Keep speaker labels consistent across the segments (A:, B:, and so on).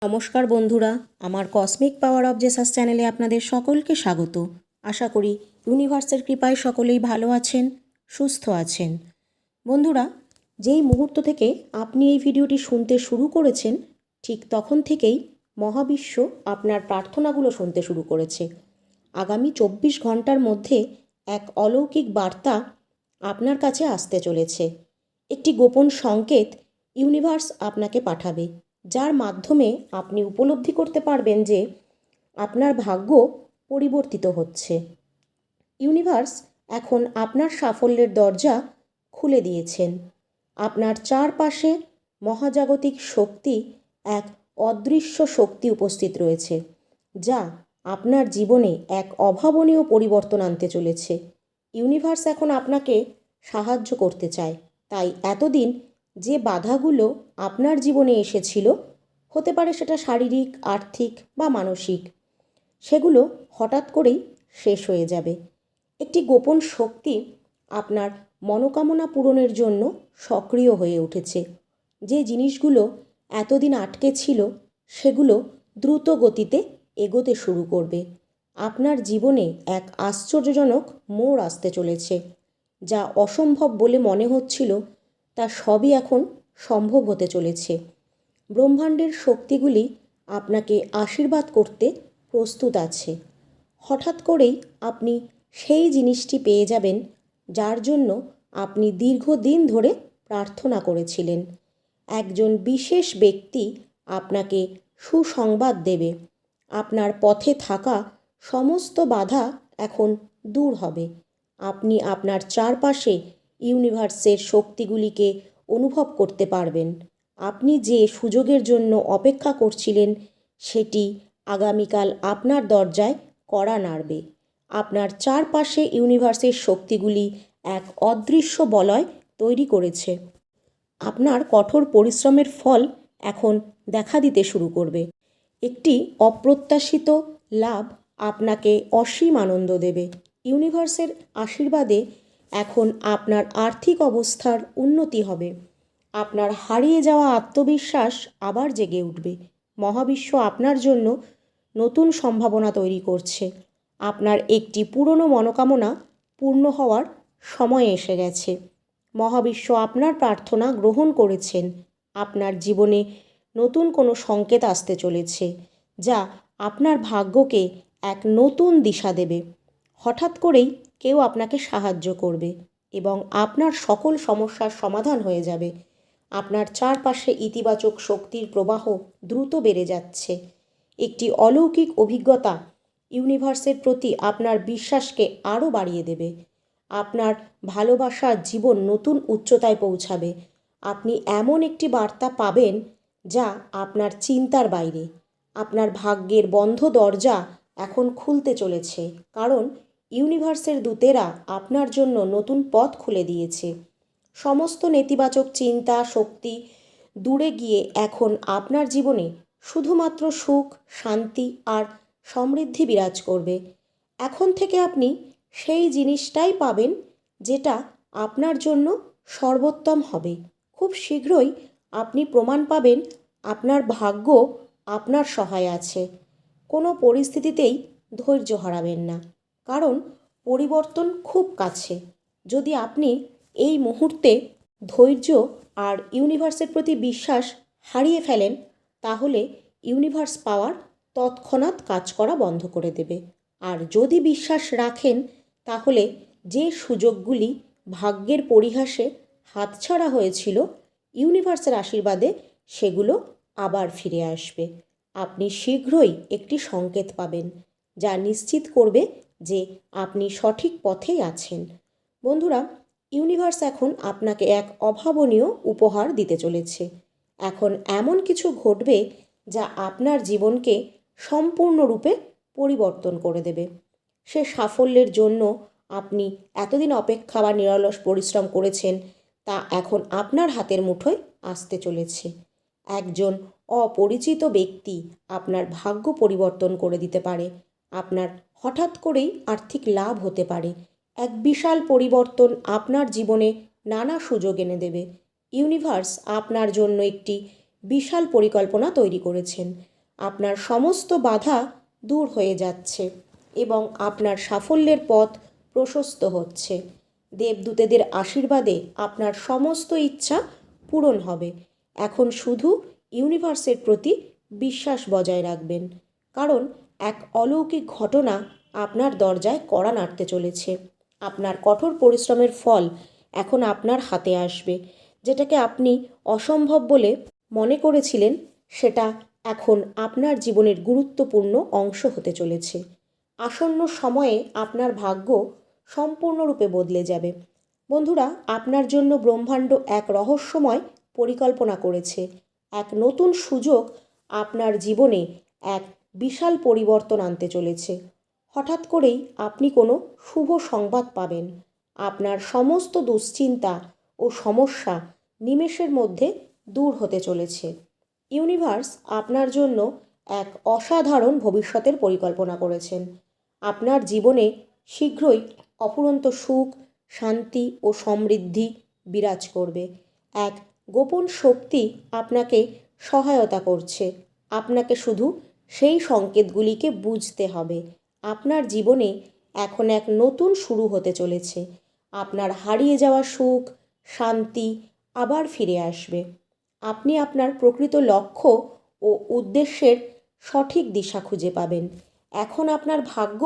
A: নমস্কার বন্ধুরা, আমার কসমিক পাওয়ার অফ জেসাস চ্যানেলে আপনাদের সকলকে স্বাগত। আশা করি ইউনিভার্সের কৃপায় সকলেই ভালো আছেন, সুস্থ আছেন। বন্ধুরা, যেই মুহূর্ত থেকে আপনি এই ভিডিওটি শুনতে শুরু করেছেন, ঠিক তখন থেকেই মহাবিশ্ব আপনার প্রার্থনাগুলো শুনতে শুরু করেছে। আগামী 24 ঘন্টার মধ্যে এক অলৌকিক বার্তা আপনার কাছে আসতে চলেছে। একটি গোপন সংকেত ইউনিভার্স আপনাকে পাঠাবে, যার মাধ্যমে আপনি উপলব্ধি করতে পারবেন যে আপনার ভাগ্য পরিবর্তিত হচ্ছে। ইউনিভার্স এখন আপনার সাফল্যের দরজা খুলে দিয়েছেন। আপনার চারপাশে মহাজাগতিক শক্তি, এক অদৃশ্য শক্তি উপস্থিত রয়েছে, যা আপনার জীবনে এক অভাবনীয় পরিবর্তন আনতে চলেছে। ইউনিভার্স এখন আপনাকে সাহায্য করতে চায়। তাই এতদিন যে বাধাগুলো আপনার জীবনে এসেছিল, হতে পারে সেটা শারীরিক, আর্থিক বা মানসিক, সেগুলো হঠাৎ করেই শেষ হয়ে যাবে। একটি গোপন শক্তি আপনার মনোকামনা পূরণের জন্য সক্রিয় হয়ে উঠেছে। যে জিনিসগুলো এতদিন আটকে ছিল, সেগুলো দ্রুত গতিতে এগোতে শুরু করবে। আপনার জীবনে এক আশ্চর্যজনক মোড় আসতে চলেছে। যা অসম্ভব বলে মনে হচ্ছিল, তা সবই এখন সম্ভব হতে চলেছে। ব্রহ্মাণ্ডের শক্তিগুলি আপনাকে আশীর্বাদ করতে প্রস্তুত আছে। হঠাৎ করেই আপনি সেই জিনিসটি পেয়ে যাবেন, যার জন্য আপনি দীর্ঘদিন ধরে প্রার্থনা করেছিলেন। একজন বিশেষ ব্যক্তি আপনাকে সুসংবাদ দেবে। আপনার পথে থাকা সমস্ত বাধা এখন দূর হবে। আপনি আপনার চারপাশে ইউনিভার্সের শক্তিগুলিকে অনুভব করতে পারবেন। আপনি যে সুযোগের জন্য অপেক্ষা করছিলেন, সেটি আগামীকাল আপনার দরজায় কড়া নাড়বে। আপনার চারপাশে ইউনিভার্সের শক্তিগুলি এক অদৃশ্য বলয় তৈরি করেছে। আপনার কঠোর পরিশ্রমের ফল এখন দেখা দিতে শুরু করবে। একটি অপ্রত্যাশিত লাভ আপনাকে অসীম আনন্দ দেবে। ইউনিভার্সের আশীর্বাদে এখন আপনার আর্থিক অবস্থার উন্নতি হবে। আপনার হারিয়ে যাওয়া আত্মবিশ্বাস আবার জেগে উঠবে। মহাবিশ্ব আপনার জন্য নতুন সম্ভাবনা তৈরি করছে। আপনার একটি পুরনো মনোকামনা পূর্ণ হওয়ার সময় এসে গেছে। মহাবিশ্ব আপনার প্রার্থনা গ্রহণ করেছেন। আপনার জীবনে নতুন কোনো সংকেত আসতে চলেছে, যা আপনার ভাগ্যকে এক নতুন দিশা দেবে। হঠাৎ করেই কেউ আপনাকে সাহায্য করবে এবং আপনার সকল সমস্যার সমাধান হয়ে যাবে। আপনার চারপাশে ইতিবাচক শক্তির প্রবাহ দ্রুত বেড়ে যাচ্ছে। একটি অলৌকিক অভিজ্ঞতা ইউনিভার্সের প্রতি আপনার বিশ্বাসকে আরও বাড়িয়ে দেবে। আপনার ভালোবাসার জীবন নতুন উচ্চতায় পৌঁছাবে। আপনি এমন একটি বার্তা পাবেন, যা আপনার চিন্তার বাইরে। আপনার ভাগ্যের বন্ধ দরজা এখন খুলতে চলেছে, কারণ ইউনিভার্সের দূতেরা আপনার জন্য নতুন পথ খুলে দিয়েছে। সমস্ত নেতিবাচক চিন্তা শক্তি দূরে গিয়ে এখন আপনার জীবনে শুধুমাত্র সুখ, শান্তি আর সমৃদ্ধি বিরাজ করবে। এখন থেকে আপনি সেই জিনিসটাই পাবেন, যেটা আপনার জন্য সর্বোত্তম হবে। খুব শীঘ্রই আপনি প্রমাণ পাবেন আপনার ভাগ্য আপনার সহায় আছে। কোনো পরিস্থিতিতেই ধৈর্য হারাবেন না, কারণ পরিবর্তন খুব কাছে। যদি আপনি এই মুহূর্তে ধৈর্য আর ইউনিভার্সের প্রতি বিশ্বাস হারিয়ে ফেলেন, তাহলে ইউনিভার্স পাওয়ার তৎক্ষণাৎ কাজ করা বন্ধ করে দেবে। আর যদি বিশ্বাস রাখেন, তাহলে যে সুযোগগুলি ভাগ্যের পরিহাসে হাতছাড়া হয়েছিল, ইউনিভার্সের আশীর্বাদে সেগুলো আবার ফিরে আসবে। আপনি শীঘ্রই একটি সংকেত পাবেন, যা নিশ্চিত করবে যে আপনি সঠিক পথেই আছেন। বন্ধুরা, ইউনিভার্স এখন আপনাকে এক অভাবনীয় উপহার দিতে চলেছে। এখন এমন কিছু ঘটবে, যা আপনার জীবনকে সম্পূর্ণরূপে পরিবর্তন করে দেবে। সে সাফল্যের জন্য আপনি এতদিন অপেক্ষা বা নিরলস পরিশ্রম করেছেন, তা এখন আপনার হাতের মুঠোয় আসতে চলেছে। একজন অপরিচিত ব্যক্তি আপনার ভাগ্য পরিবর্তন করে দিতে পারে। আপনার হঠাৎ করেই আর্থিক লাভ হতে পারে। এক বিশাল পরিবর্তন আপনার জীবনে নানা সুযোগ এনে দেবে। ইউনিভার্স আপনার জন্য একটি বিশাল পরিকল্পনা তৈরি করেছেন। আপনার সমস্ত বাধা দূর হয়ে যাচ্ছে এবং আপনার সাফল্যের পথ প্রশস্ত হচ্ছে। দেবদূতেদের আশীর্বাদে আপনার সমস্ত ইচ্ছা পূরণ হবে। এখন শুধু ইউনিভার্সের প্রতি বিশ্বাস বজায় রাখবেন, কারণ এক অলৌকিক ঘটনা আপনার দরজায় কড়া নাড়তে চলেছে। আপনার কঠোর পরিশ্রমের ফল এখন আপনার হাতে আসবে। যেটাকে আপনি অসম্ভব বলে মনে করেছিলেন, সেটা এখন আপনার জীবনের গুরুত্বপূর্ণ অংশ হতে চলেছে। আসন্ন সময়ে আপনার ভাগ্য সম্পূর্ণরূপে বদলে যাবে। বন্ধুরা, আপনার জন্য ব্রহ্মাণ্ড এক রহস্যময় পরিকল্পনা করেছে। এক নতুন সুযোগ আপনার জীবনে এক বিশাল পরিবর্তন আনতে চলেছে। হঠাৎ করেই আপনি কোনো শুভ সংবাদ পাবেন। আপনার সমস্ত দুশ্চিন্তা ও সমস্যা নিমেষের মধ্যে দূর হতে চলেছে। ইউনিভার্স আপনার জন্য এক অসাধারণ ভবিষ্যতের পরিকল্পনা করেছেন। আপনার জীবনে শীঘ্রই অফুরন্ত সুখ, শান্তি ও সমৃদ্ধি বিরাজ করবে। এক গোপন শক্তি আপনাকে সহায়তা করছে। আপনাকে শুধু সেই সংকেতগুলিকে বুঝতে হবে। আপনার জীবনে এখন এক নতুন শুরু হতে চলেছে। আপনার হারিয়ে যাওয়া সুখ, শান্তি আবার ফিরে আসবে। আপনি আপনার প্রকৃত লক্ষ্য ও উদ্দেশ্যের সঠিক দিশা খুঁজে পাবেন। এখন আপনার ভাগ্য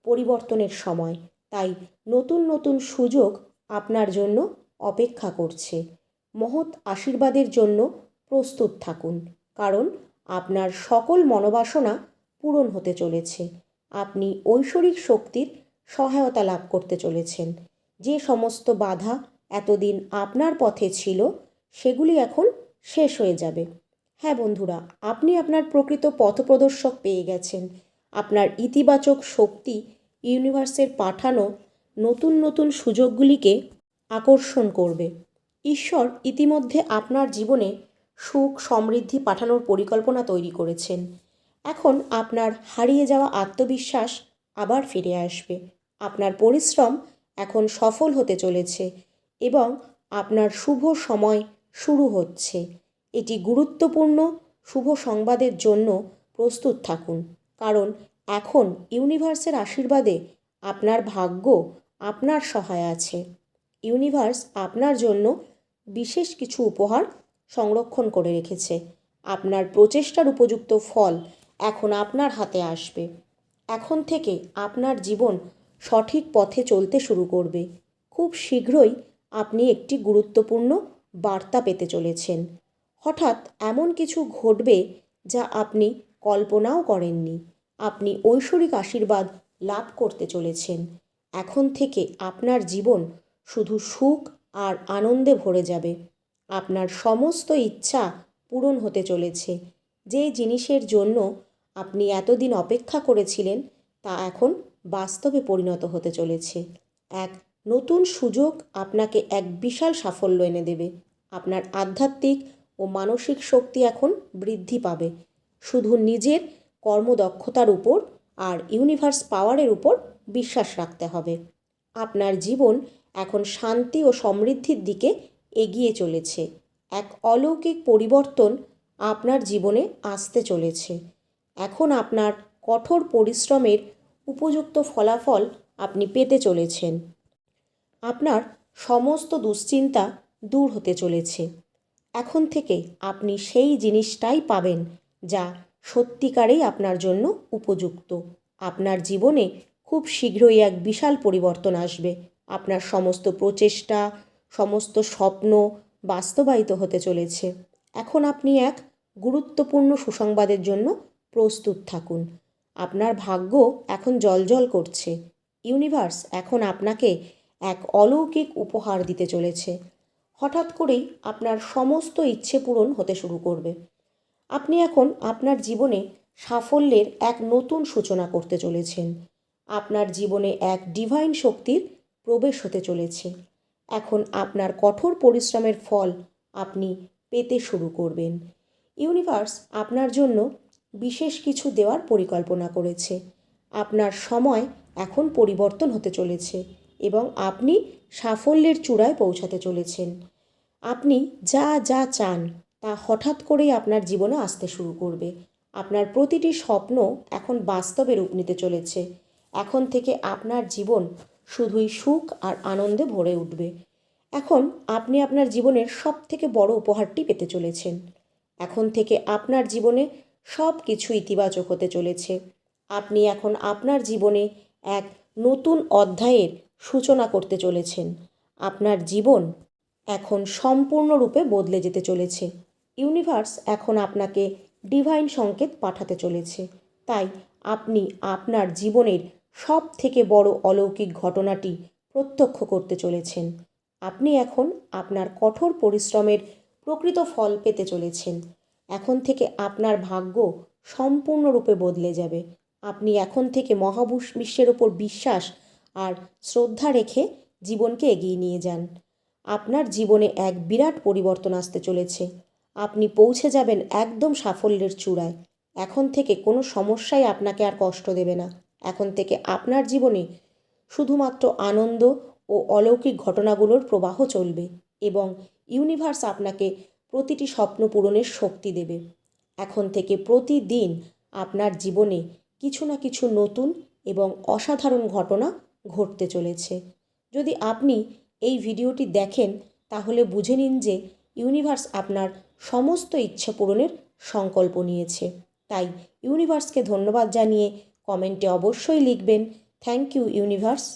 A: পরিবর্তনের সময়, তাই নতুন নতুন সুযোগ আপনার জন্য অপেক্ষা করছে। মহৎ আশীর্বাদের জন্য প্রস্তুত থাকুন, কারণ আপনার সকল মনোবাসনা পূরণ হতে চলেছে। আপনি ঐশ্বরিক শক্তির সহায়তা লাভ করতে চলেছেন। যে সমস্ত বাধা এতদিন আপনার পথে ছিল, সেগুলি এখন শেষ হয়ে যাবে। হ্যাঁ বন্ধুরা, আপনি আপনার প্রকৃত পথপ্রদর্শক পেয়ে গেছেন। আপনার ইতিবাচক শক্তি ইউনিভার্সের পাঠানো নতুন নতুন সুযোগগুলিকে আকর্ষণ করবে। ঈশ্বর ইতিমধ্যে আপনার জীবনে সুখ, সমৃদ্ধি পাঠানোর পরিকল্পনা তৈরি করেছেন। এখন আপনার হারিয়ে যাওয়া আত্মবিশ্বাস আবার ফিরে আসবে। আপনার পরিশ্রম এখন সফল হতে চলেছে এবং আপনার শুভ সময় শুরু হচ্ছে। এটি গুরুত্বপূর্ণ শুভ সংবাদের জন্য প্রস্তুত থাকুন, কারণ এখন ইউনিভার্সের আশীর্বাদে আপনার ভাগ্য আপনার সহায় আছে। ইউনিভার্স আপনার জন্য বিশেষ কিছু উপহার সংরক্ষণ করে রেখেছে। আপনার প্রচেষ্টার উপযুক্ত ফল এখন আপনার হাতে আসবে। এখন থেকে আপনার জীবন সঠিক পথে চলতে শুরু করবে। খুব শীঘ্রই আপনি একটি গুরুত্বপূর্ণ বার্তা পেতে চলেছেন। হঠাৎ এমন কিছু ঘটবে যা আপনি কল্পনাও করেননি। আপনি ঐশ্বরিক আশীর্বাদ লাভ করতে চলেছেন। এখন থেকে আপনার জীবন শুধু সুখ আর আনন্দে ভরে যাবে। আপনার সমস্ত ইচ্ছা পূরণ হতে চলেছে। যে জিনিসের জন্য আপনি এতদিন অপেক্ষা করেছিলেন, তা এখন বাস্তবে পরিণত হতে চলেছে। এক নতুন সুযোগ আপনাকে এক বিশাল সাফল্য এনে দেবে। আপনার আধ্যাত্মিক ও মানসিক শক্তি এখন বৃদ্ধি পাবে। শুধু নিজের কর্মদক্ষতার উপর আর ইউনিভার্স পাওয়ারের উপর বিশ্বাস রাখতে হবে। আপনার জীবন এখন শান্তি ও সমৃদ্ধির দিকে এগিয়ে চলেছে। এক অলৌকিক পরিবর্তন আপনার জীবনে আসতে চলেছে। এখন আপনার কঠোর পরিশ্রমের উপযুক্ত ফলাফল আপনি পেতে চলেছেন। আপনার সমস্ত দুশ্চিন্তা দূর হতে চলেছে। এখন থেকে আপনি সেই জিনিসটাই পাবেন যা সত্যিকারেই আপনার জন্য উপযুক্ত। আপনার জীবনে খুব শীঘ্রই এক বিশাল পরিবর্তন আসবে। আপনার সমস্ত প্রচেষ্টা, সমস্ত স্বপ্ন বাস্তবায়িত হতে চলেছে। এখন আপনি এক গুরুত্বপূর্ণ সুসংবাদের জন্য প্রস্তুত থাকুন। আপনার ভাগ্য এখন জ্বলজ্বল করছে। ইউনিভার্স এখন আপনাকে এক অলৌকিক উপহার দিতে চলেছে। হঠাৎ করেই আপনার সমস্ত ইচ্ছে পূরণ হতে শুরু করবে। আপনি এখন আপনার জীবনে সাফল্যের এক নতুন সূচনা করতে চলেছেন। আপনার জীবনে এক ডিভাইন শক্তির প্রবেশ হতে চলেছে। এখন আপনার কঠোর পরিশ্রমের ফল আপনি পেতে শুরু করবেন। ইউনিভার্স আপনার জন্য বিশেষ কিছু দেওয়ার পরিকল্পনা করেছে। আপনার সময় এখন পরিবর্তন হতে চলেছে এবং আপনি সাফল্যের চূড়ায় পৌঁছাতে চলেছেন। আপনি যা যা চান তা হঠাৎ করেই আপনার জীবনে আসতে শুরু করবে। আপনার প্রতিটি স্বপ্ন এখন বাস্তবে রূপ নিতে চলেছে। এখন থেকে আপনার জীবন শুধুই সুখ আর আনন্দে ভরে উঠবে। এখন আপনি আপনার জীবনের সবথেকে বড় উপহারটি পেতে চলেছেন। এখন থেকে আপনার জীবনে সব কিছু ইতিবাচক হতে চলেছে। আপনি এখন আপনার জীবনে এক নতুন অধ্যায়ের সূচনা করতে চলেছেন। আপনার জীবন এখন সম্পূর্ণরূপে বদলে যেতে চলেছে। ইউনিভার্স এখন আপনাকে ডিভাইন সংকেত পাঠাতে চলেছে। তাই আপনি আপনার জীবনের সব থেকে বড় অলৌকিক ঘটনাটি প্রত্যক্ষ করতে চলেছেন। আপনি এখন আপনার কঠোর পরিশ্রমের প্রকৃত ফল পেতে চলেছেন। এখন থেকে আপনার ভাগ্য সম্পূর্ণরূপে বদলে যাবে। আপনি এখন থেকে মহাবিশ্বের ওপর বিশ্বাস আর শ্রদ্ধা রেখে জীবনকে এগিয়ে নিয়ে যান। আপনার জীবনে এক বিরাট পরিবর্তন আসতে চলেছে। আপনি পৌঁছে যাবেন একদম সাফল্যের চূড়ায়। এখন থেকে কোনো সমস্যাই আপনাকে আর কষ্ট দেবে না। এখন থেকে আপনার জীবনে শুধুমাত্র আনন্দ ও অলৌকিক ঘটনাগুলোর প্রবাহ চলবে এবং ইউনিভার্স আপনাকে প্রতিটি স্বপ্ন পূরণের শক্তি দেবে। এখন থেকে প্রতিদিন আপনার জীবনে কিছু না কিছু নতুন এবং অসাধারণ ঘটনা ঘটতে চলেছে। যদি আপনি এই ভিডিওটি দেখেন তাহলে বুঝে নিন যে ইউনিভার্স আপনার সমস্ত ইচ্ছা পূরণের সংকল্প নিয়েছে। তাই ইউনিভার্সকে ধন্যবাদ জানিয়ে কমেন্টে অবশ্যই লিখবেন, থ্যাংক ইউ ইউনিভার্স।